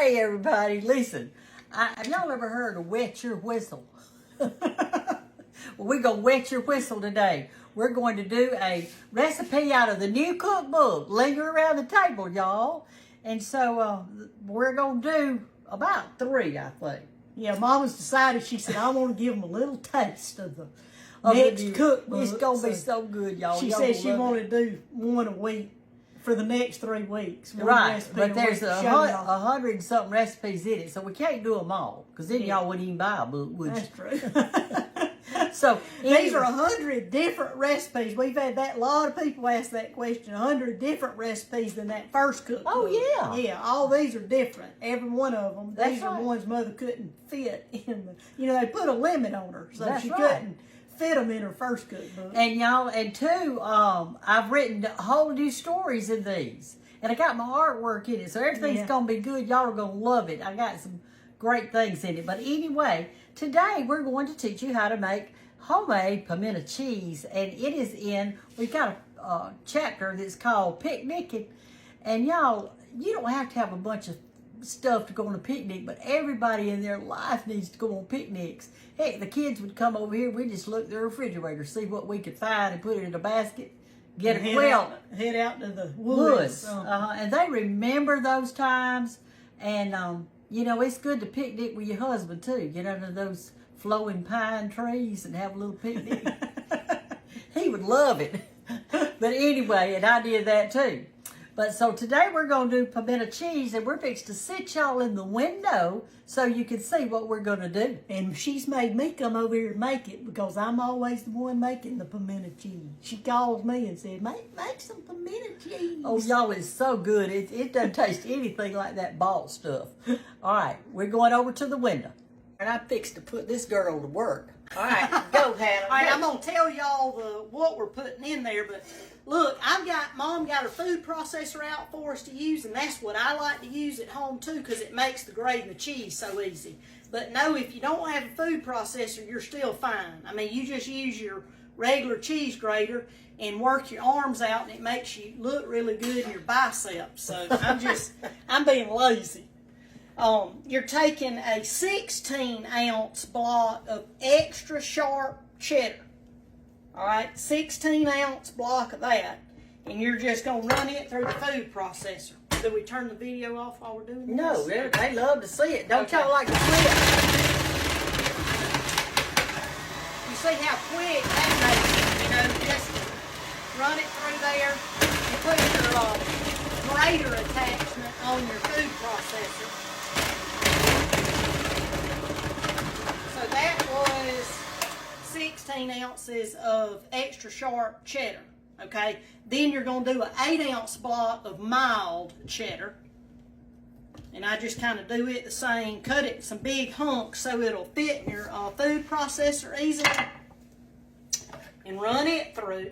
Okay, everybody, listen. Have y'all ever heard of wet your whistle? Well, we're going to wet your whistle today. We're going to do a recipe out of the new cookbook, Linger Around the Table, y'all. And so we're going to do about 3, I think. Yeah, Mama's decided, she said, I want to give them a little taste of the next cookbook. It's going to be so good, y'all. She said she wanted to do 1 a week for the next 3 weeks. Right, but there's 100 and something recipes in it, so we can't do them all, because then y'all wouldn't even buy a book, would you? That's true. So these are 100 different recipes. We've had that, a lot of people ask that question, 100 different recipes than that first cookbook. Oh, yeah. Yeah, all these are different, every one of them. That's these are right. ones Mother couldn't fit in the, they put a limit on her, so That's she right. couldn't fit them in her first cookbook. And y'all, and 2, I've written whole new stories in these. And I got my artwork in it, so everything's going to be good. Y'all are going to love it. I got some great things in it. But anyway, today we're going to teach you how to make homemade pimento cheese. And it is we've got a chapter that's called Picnicking. And y'all, you don't have to have a bunch of stuff to go on a picnic, but everybody in their life needs to go on picnics. Heck, the kids would come over here, we'd just look at the refrigerator, see what we could find and put it in a basket, get it head out to the woods. And they remember those times. And, it's good to picnic with your husband, too. Get under those flowing pine trees and have a little picnic. He would love it. But anyway, and I did that, too. But so today we're going to do pimento cheese, and we're fixing to sit y'all in the window so you can see what we're going to do. And she's made me come over here and make it because I'm always the one making the pimento cheese. She calls me and said, make some pimento cheese. Oh, y'all, it's so good. It doesn't taste anything like that bought stuff. All right, we're going over to the window. And I fixed to put this girl to work. All right, go, Hannah. All right, I'm going to tell y'all what we're putting in there, but look, Mom got her food processor out for us to use, and that's what I like to use at home too, because it makes the grating of cheese so easy. But no, if you don't have a food processor, you're still fine. I mean, you just use your regular cheese grater and work your arms out, and it makes you look really good in your biceps. So I'm being lazy. You're taking a 16-ounce block of extra sharp cheddar. All right, 16-ounce block of that, and you're just gonna run it through the food processor. Do we turn the video off while we're doing this? No, they love to see it. Don't y'all like to see it? You see how quick that makes it, just run it through there and put your grater attachment on your food processor. So that was 16 ounces of extra sharp cheddar, okay? Then you're going to do an 8-ounce block of mild cheddar. And I just kind of do it the same, cut it in some big hunks so it'll fit in your food processor easily. And run it through.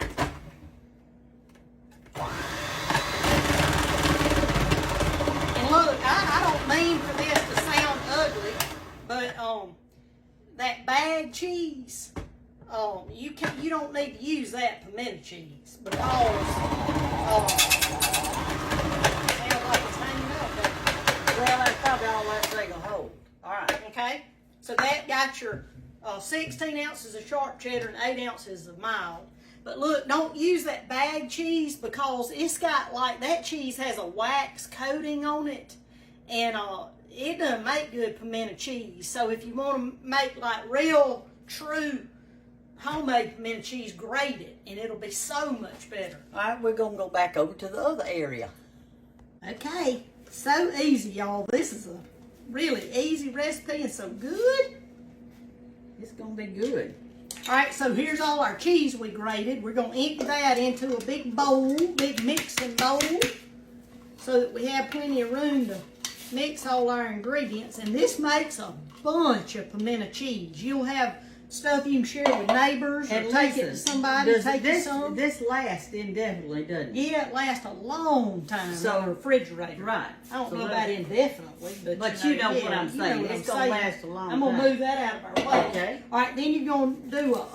And look, I don't mean for this to sound ugly, but that bag cheese, you don't need to use that pimento cheese because sounds like it's hanging up. Well, that's probably all that thing will hold. All right. Okay, so that got your 16 ounces of sharp cheddar and 8 ounces of mild. But look, don't use that bag cheese because it's got that cheese has a wax coating on it, and it doesn't make good pimento cheese. So if you want to make real, true homemade pimento cheese, grate it, and it'll be so much better. All right, we're going to go back over to the other area. Okay, so easy, y'all. This is a really easy recipe and so good. It's going to be good. All right, so here's all our cheese we grated. We're going to empty that into a big bowl, big mixing bowl, so that we have plenty of room to mix all our ingredients. And this makes a bunch of pimento cheese. You'll have stuff you can share with neighbors or take it to somebody. This lasts indefinitely, doesn't it? Yeah, it lasts a long time in the refrigerator. Right. I don't know about indefinitely, but you know what I'm saying. It's going to last a long time. I'm going to move that out of our way. Okay. All right, then you're going to do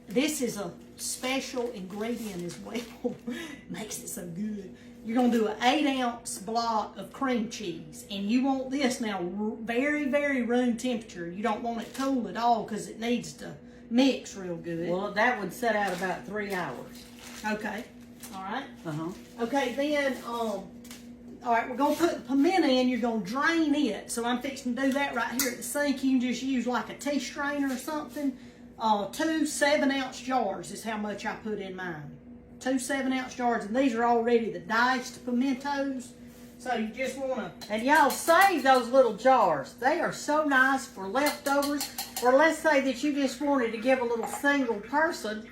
this is a special ingredient as well. Makes it so good. you're going to do an 8-ounce block of cream cheese. And you want this now very, very room temperature. You don't want it cool at all because it needs to mix real good. Well, that would set out about 3 hours. Okay. All right. Uh-huh. Okay, then, all right, we're going to put the pimento in. You're going to drain it. So I'm fixing to do that right here at the sink. You can just use like a tea strainer or something. 2 7-ounce jars is how much I put in mine. 2 7-ounce jars, and these are already the diced pimentos. So you just want to... And y'all save those little jars. They are so nice for leftovers. Or let's say that you just wanted to give a little single person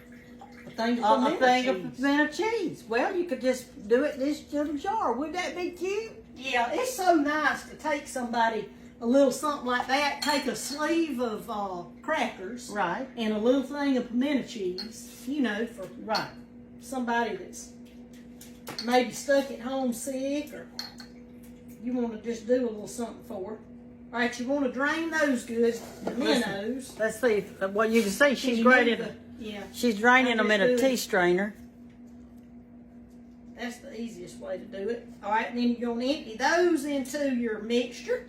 a thing of pimento cheese. Well, you could just do it in this little jar. Wouldn't that be cute? Yeah, it's so nice to take somebody a little something like that. Take a sleeve of crackers. Right. And a little thing of pimento cheese. You know, for... Right. Somebody that's maybe stuck at home sick, or you want to just do a little something for her. All right, you want to drain those good minnows. Let's see. Well, you can see she's draining. She's draining them in a tea strainer. That's the easiest way to do it. All right, and then you're going to empty those into your mixture.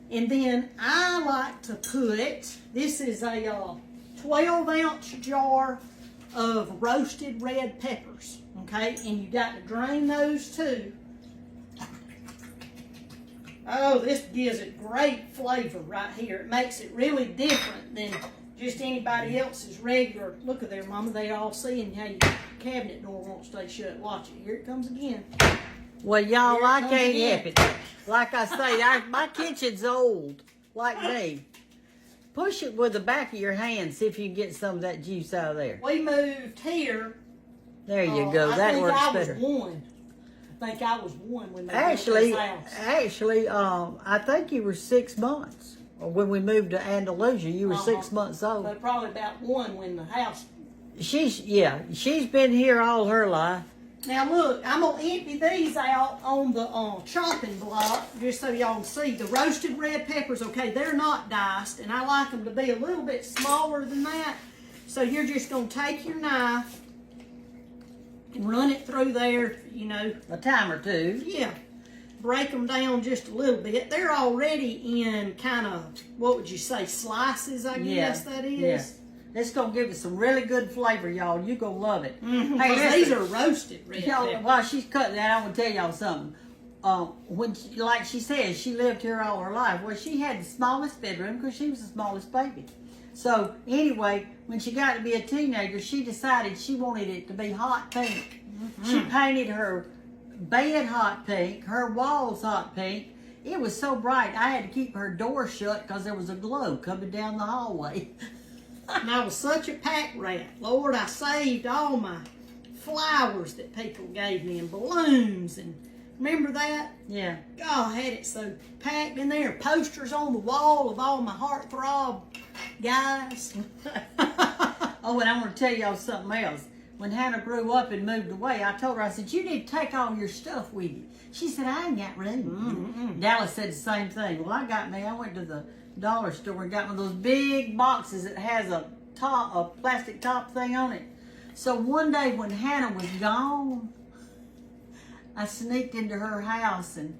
And then I like to put, this is a 12-ounce jar of roasted red peppers, okay? And you got to drain those too. Oh, this gives it great flavor right here. It makes it really different than just anybody else's regular. Look at there, Mama. They all seeing how your cabinet door won't stay shut. Watch it. Here it comes again. Well, y'all, I can't help it. Like I say, my kitchen's old, like me. Push it with the back of your hand, see if you can get some of that juice out of there. We moved here. There you go. That works better. I think I was one when they actually, built this house. Actually, I think you were 6 months. Or when we moved to Andalusia, you were 6 months old. So probably about one when the house. She's been here all her life. Now look, I'm gonna empty these out on the chopping block just so y'all can see. The roasted red peppers, okay, they're not diced, and I like them to be a little bit smaller than that. So you're just gonna take your knife and run it through there, you know, a time or two. Yeah, break them down just a little bit. They're already in kind of, what would you say, slices? I guess that is. Yeah. It's going to give it some really good flavor, y'all. You're going to love it. Mm-hmm. Hey, these are roasted red peppers. While she's cutting that, I'm going to tell y'all something. When like she said, she lived here all her life. Well, she had the smallest bedroom because she was the smallest baby. So, anyway, when she got to be a teenager, she decided she wanted it to be hot pink. Mm-hmm. She painted her bed hot pink, her walls hot pink. It was so bright, I had to keep her door shut because there was a glow coming down the hallway. And I was such a pack rat. Lord, I saved all my flowers that people gave me and balloons. And remember that? Yeah. God, I had it so packed in there. Posters on the wall of all my heartthrob guys. Oh, and I'm going to tell y'all something else. When Hannah grew up and moved away, I told her, I said, you need to take all your stuff with you. She said, I ain't got room. Mm-hmm. Dallas said the same thing. Well, I went to the dollar store and got one of those big boxes that has a plastic top thing on it. So one day when Hannah was gone, I sneaked into her house and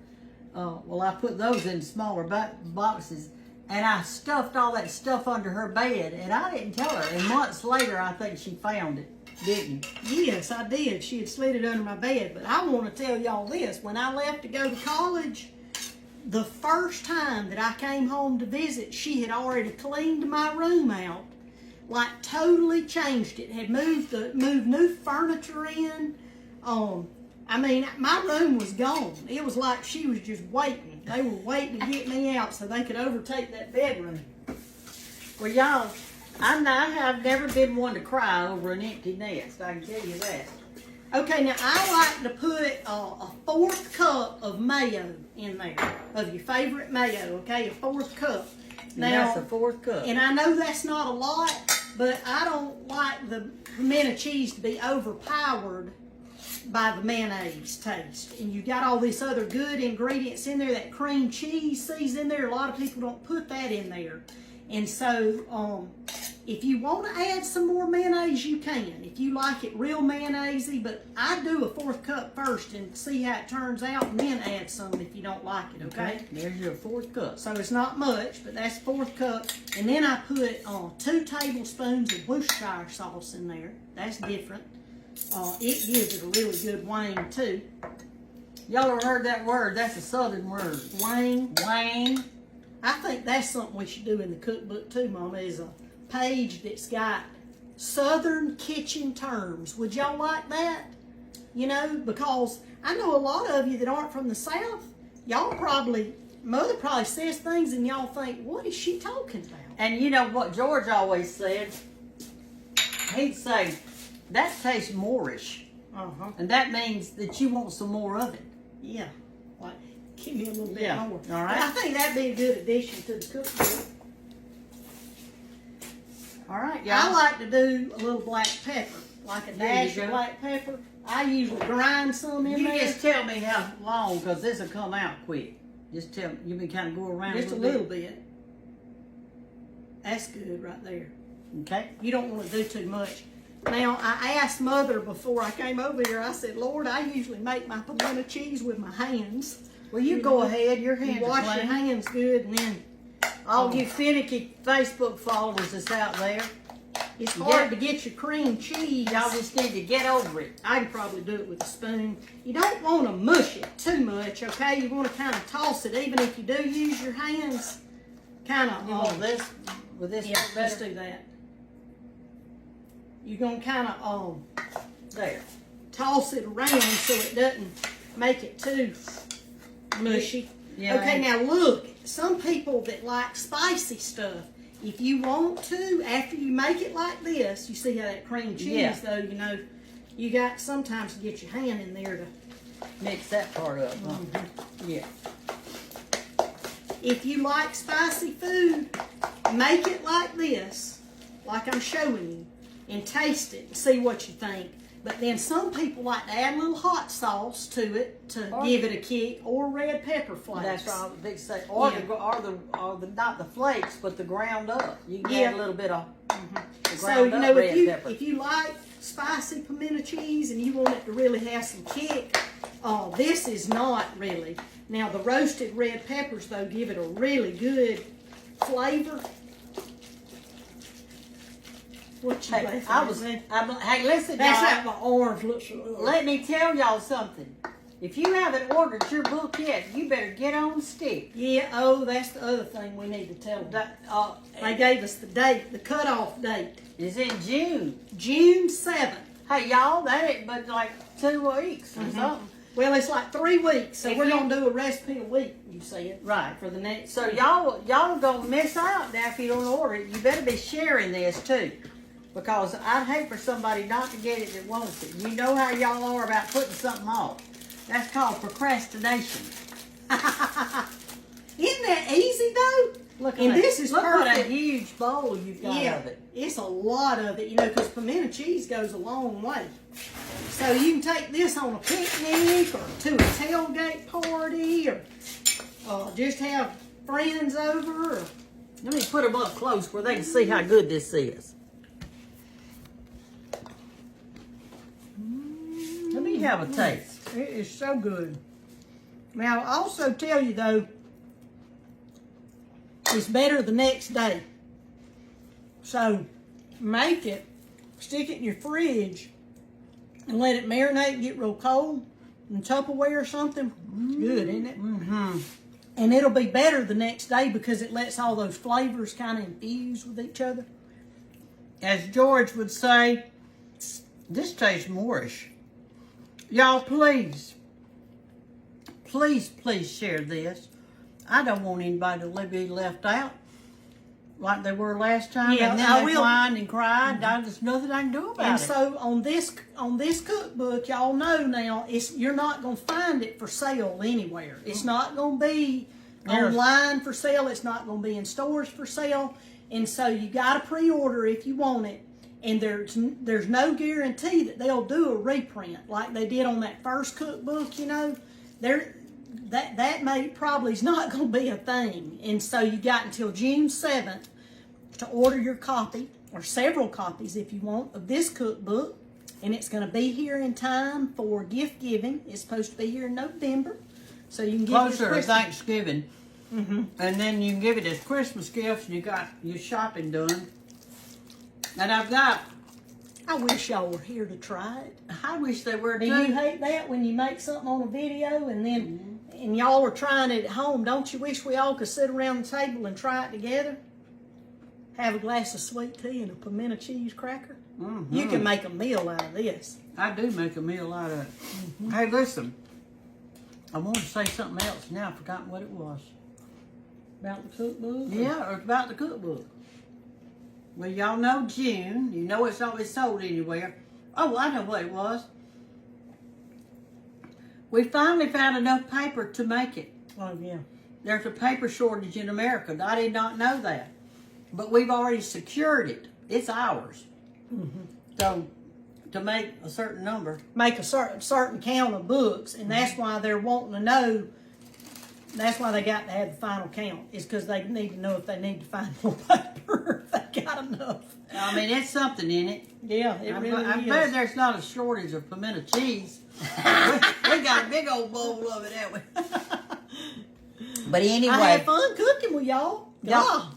I put those in smaller boxes and I stuffed all that stuff under her bed and I didn't tell her. And months later, I think she found it, didn't you? Yes, I did. She had slid it under my bed. But I want to tell y'all this. When I left to go to college, the first time that I came home to visit, she had already cleaned my room out, like totally changed it. Had moved new furniture in. I mean, my room was gone. It was like she was just waiting. They were waiting to get me out so they could overtake that bedroom. Well, y'all, I've never been one to cry over an empty nest. I can tell you that. Okay, now I like to put a 4th cup of mayo in there, of your favorite mayo, okay, a 4th cup. Now, that's a 4th cup. And I know that's not a lot, but I don't like the pimento cheese to be overpowered by the mayonnaise taste. And you got all this other good ingredients in there, that cream cheese seasoning in there. A lot of people don't put that in there. And so, If you want to add some more mayonnaise, you can. If you like it real mayonnaise-y, but I do a 4th cup first and see how it turns out, and then add some if you don't like it, okay? There's your 4th cup. So it's not much, but that's 4th cup. And then I put 2 tablespoons of Worcestershire sauce in there. That's different. It gives it a really good wang, too. Y'all ever heard that word? That's a southern word. Wang. Wang. I think that's something we should do in the cookbook, too, Mama, is a page that's got Southern kitchen terms. Would y'all like that? You know, because I know a lot of you that aren't from the South, Mother probably says things and y'all think, what is she talking about? And you know what George always said? He'd say, that tastes Moorish. Uh-huh. And that means that you want some more of it. Yeah. Like, give me a little bit more. All right. But I think that'd be a good addition to the cookbook. All right, y'all. I like to do a little black pepper, like a dash you of go. black pepper. I usually grind some in You there. just tell me how long, because this will come out quick. Just tell me. You can kind of go around Just a little bit. That's good right there. Okay. You don't want to do too much. Now, I asked Mother before I came over here, I said, Lord, I usually make my pimento cheese with my hands. Well, you go ahead. Your hands You are wash your clean. hands good, and then All you finicky Facebook followers that's out there, it's hard to get your cream cheese. y'all just need to get over it. I can probably do it with a spoon. You don't want to mush it too much, okay? You want to kind of toss it, even if you do use your hands. Kind of. You want this with this? Yeah, let's better? do that. You're gonna kind of There. toss it around so it doesn't make it too mushy. Yeah. Okay, now look, some people that like spicy stuff, if you want to, after you make it like this, you see how that cream cheese though, you know, you got sometimes to get your hand in there to Mix that part up. Huh? Yeah. If you like spicy food, make it like this, like I'm showing you, and taste it and see what you think. But then some people like to add a little hot sauce to it to give it a kick, or red pepper flakes. That's what I was big say. Or the not the flakes, but the ground up. You can add a little bit of the So ground you up know, red pepper. if you like spicy pimento cheese and you want it to really have some kick, this is not really. Now the roasted red peppers though give it a really good flavor. What you Hey, laughing at? hey, listen, That's y'all. how my orange looks. Let me tell y'all something. If you haven't ordered your book yet, you better get on stick. Yeah, that's the other thing we need to tell them. They It gave us the date, the cutoff date. is in June. June 7th. Hey, y'all, that ain't but like 2 weeks or something. Well, it's like 3 weeks, so If we're you- going to do a recipe a week, you said. Right. For the next. So y'all gonna miss out now if you don't order it. You better be sharing this too. Because I'd hate for somebody not to get it that wants it. You know how y'all are about putting something off. That's called procrastination. Isn't that easy though? Look And at this is look what a perfect. huge bowl you've got Yeah, of it. it's a lot of it, you know, because pimento cheese goes a long way. So you can take this on a picnic or to a tailgate party or just have friends over. Or, Let me put them up close where they can see how good this is. Let me have a taste. it is so good. Now, I'll also tell you though, it's better the next day. So make it, stick it in your fridge, and let it marinate and get real cold in Tupperware or something. It's good, isn't it? Mm-hmm. And it'll be better the next day because it lets all those flavors kind of infuse with each other. As George would say, this tastes Moorish. Y'all, please share this. I don't want anybody to be left out like they were last time. Yeah, and then I they will. whined and cried. There's nothing I can do about And it. so on this cookbook, y'all know now, you're not going to find it for sale anywhere. It's not going to be online for sale. It's not going to be in stores for sale. And so you got to pre-order if you want it. And there's no guarantee that they'll do a reprint like they did on that first cookbook. You know, that may probably is not going to be a thing. And so you got until June 7th to order your copy. or several copies if you want, of this cookbook. And it's going to be here in time for gift giving. It's supposed to be here in November. So you can give it as Closer to Christmas. Thanksgiving. And then you can give it as Christmas gifts and you got your shopping done. And I've got, I wish y'all were here to try it. I wish they were Do too. you hate that when you make something on a video and then and y'all are trying it at home? Don't you wish we all could sit around the table and try it together? Have a glass of sweet tea and a pimento cheese cracker. You can make a meal out of this. I do make a meal out of it. Hey, listen. I want to say something else now. I've forgotten what it was. About the cookbook? Yeah, it's about the cookbook. Well, y'all know June. You know it's always sold anywhere. Oh, I know what it was. We finally found enough paper to make it. Oh, yeah. There's a paper shortage in America. I did not know that. But we've already secured it. It's ours. So, to make a certain number. Make a certain count of books, and that's why they're wanting to know. That's why they got to have the final count. Is because they need to know if they need to find more paper. If they got enough. I mean, it's something in it. Yeah, it really I is. bet there's not a shortage of pimento cheese. we got a big old bowl of it, haven't we? But anyway. I had fun cooking with y'all. Yeah.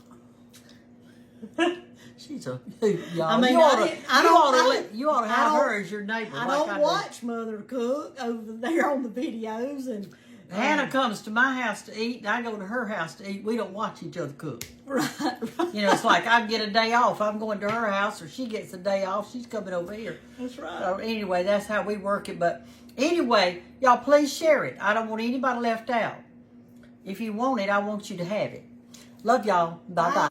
She's a y'all. I mean, you ought I to have don't- her as your neighbor. I like don't do. watch Mother cook over there on the videos, and Hannah comes to my house to eat, and I go to her house to eat. We don't watch each other cook. right. You know, it's like I get a day off. I'm going to her house, or she gets a day off. She's coming over here. That's right. So anyway, that's how we work it. But anyway, y'all please share it. I don't want anybody left out. If you want it, I want you to have it. Love y'all. Bye-bye.